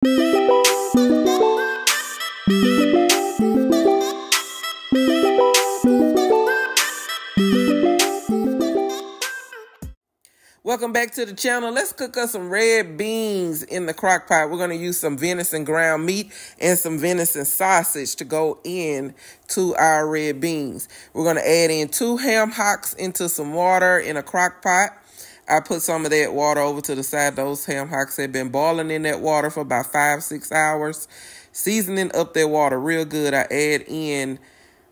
Welcome back to the channel. Let's cook us some red beans in the crock pot. We're going to use some venison ground meat and some venison sausage to go in to our red beans. We're going to add in 2 ham hocks into some water in a crock pot. I put some of that water over to the side. Those ham hocks have been boiling in that water for about 5-6 hours. Seasoning up that water real good. I add in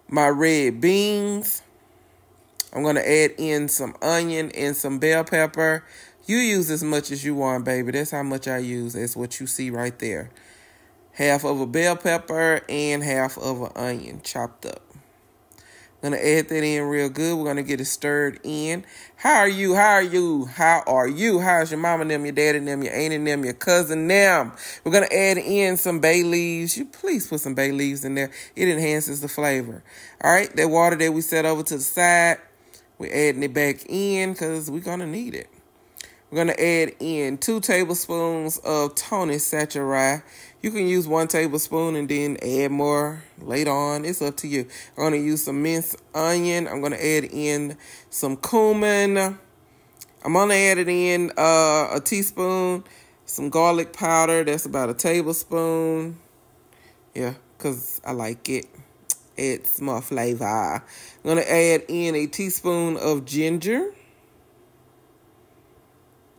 my red beans. I'm going to add in some onion and some bell pepper. You use as much as you want, baby. That's how much I use. That's what you see right there. Half of a bell pepper and half of an onion chopped up. I'm going to add that in real good. We're going to get it stirred in. How are you? How are you? How are you? How's your mama and them, your daddy and them, your auntie and them, your cousin and them? We're going to add in some bay leaves. You please put some bay leaves in there. It enhances the flavor. All right, that water that we set over to the side, we're adding it back in because we're going to need it. We're going to add in 2 tablespoons of Tony savory. You can use 1 tablespoon and then add more later on. It's up to you. I'm going to use some minced onion. I'm going to add in some cumin. I'm going to add it in a teaspoon. Some garlic powder. That's about a tablespoon. Yeah, because I like it. It's more flavor. I'm going to add in a teaspoon of ginger.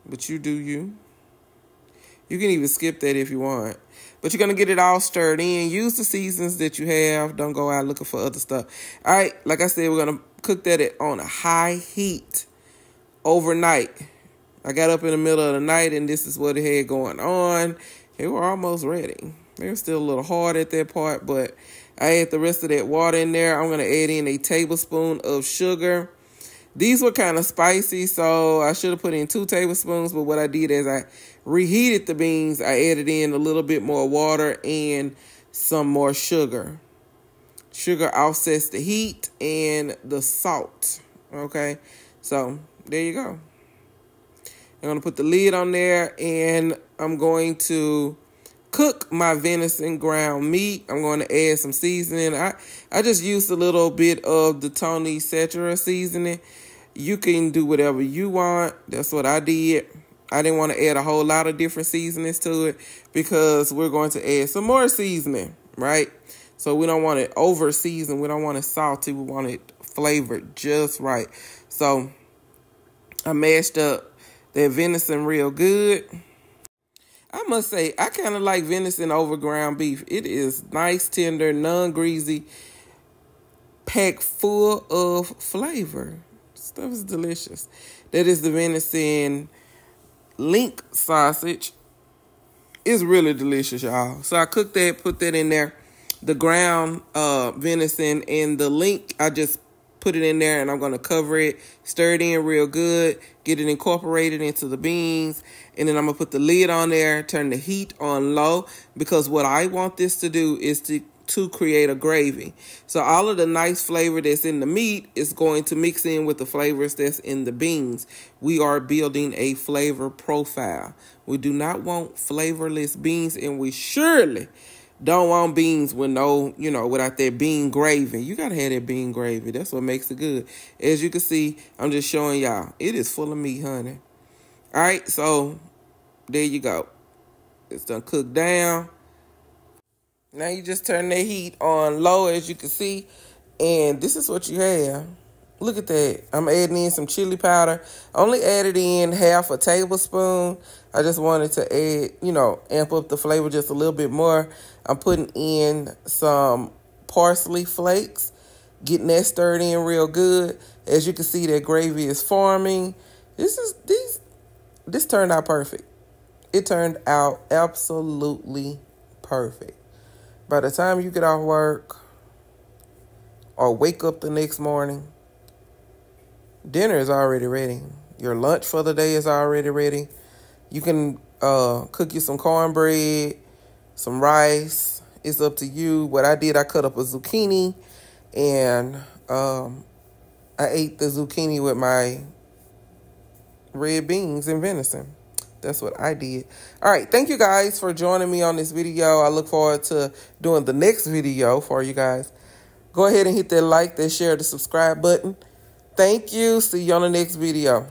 But you do you. You can even skip that if you want. But you're going to get it all stirred in. Use the seasons that you have. Don't go out looking for other stuff. All right, like I said, we're going to cook that on a high heat overnight. I got up in the middle of the night, and this is what it had going on. They were almost ready. They were still a little hard at that part, but I add the rest of that water in there. I'm going to add in a tablespoon of sugar. These were kind of spicy, so I should have put in 2 tablespoons, but what I did is I reheated the beans. I added in a little bit more water and some more sugar. Sugar offsets the heat and the salt, okay? So there you go. I'm going to put the lid on there, and I'm going to cook my venison ground meat. I'm going to add some seasoning. I just used a little bit of the Tony savory seasoning. You can do whatever you want. That's what I did. I didn't want to add a whole lot of different seasonings to it because we're going to add some more seasoning, right? So we don't want it over seasoned. We don't want it salty. We want it flavored just right. So I mashed up that venison real good. I must say, I kind of like venison over ground beef. It is nice, tender, non-greasy, packed full of flavor. Stuff is delicious. That is the Venison Link sausage. It's really delicious, y'all. So I cooked that, put that in there. The ground venison and the link, I just put it in there, and I'm going to cover it, stir it in real good, get it incorporated into the beans, and then I'm going to put the lid on there, turn the heat on low, because what I want this to do is to create a gravy. So all of the nice flavor that's in the meat is going to mix in with the flavors that's in the beans. We are building a flavor profile. We do not want flavorless beans, and we surely don't want beans with no, without that bean gravy. You got to have that bean gravy. That's what makes it good. As you can see, I'm just showing y'all. It is full of meat, honey. All right, so there you go. It's done cooked down. Now you just turn the heat on low, as you can see. And this is what you have. Look at that. I'm adding in some chili powder. I only added in half a tablespoon. I just wanted to add, amp up the flavor just a little bit more. I'm putting in some parsley flakes, getting that stirred in real good. As you can see, that gravy is forming. This turned out perfect. It turned out absolutely perfect. By the time you get off work or wake up the next morning, dinner is already ready. Your lunch for the day is already ready. You can cook you some cornbread, some rice. It's up to you. What I did, I cut up a zucchini, and I ate the zucchini with my red beans and venison. That's what I did. All right. Thank you guys for joining me on this video. I look forward to doing the next video for you guys. Go ahead and hit that like, that share, the subscribe button. Thank you. See you on the next video.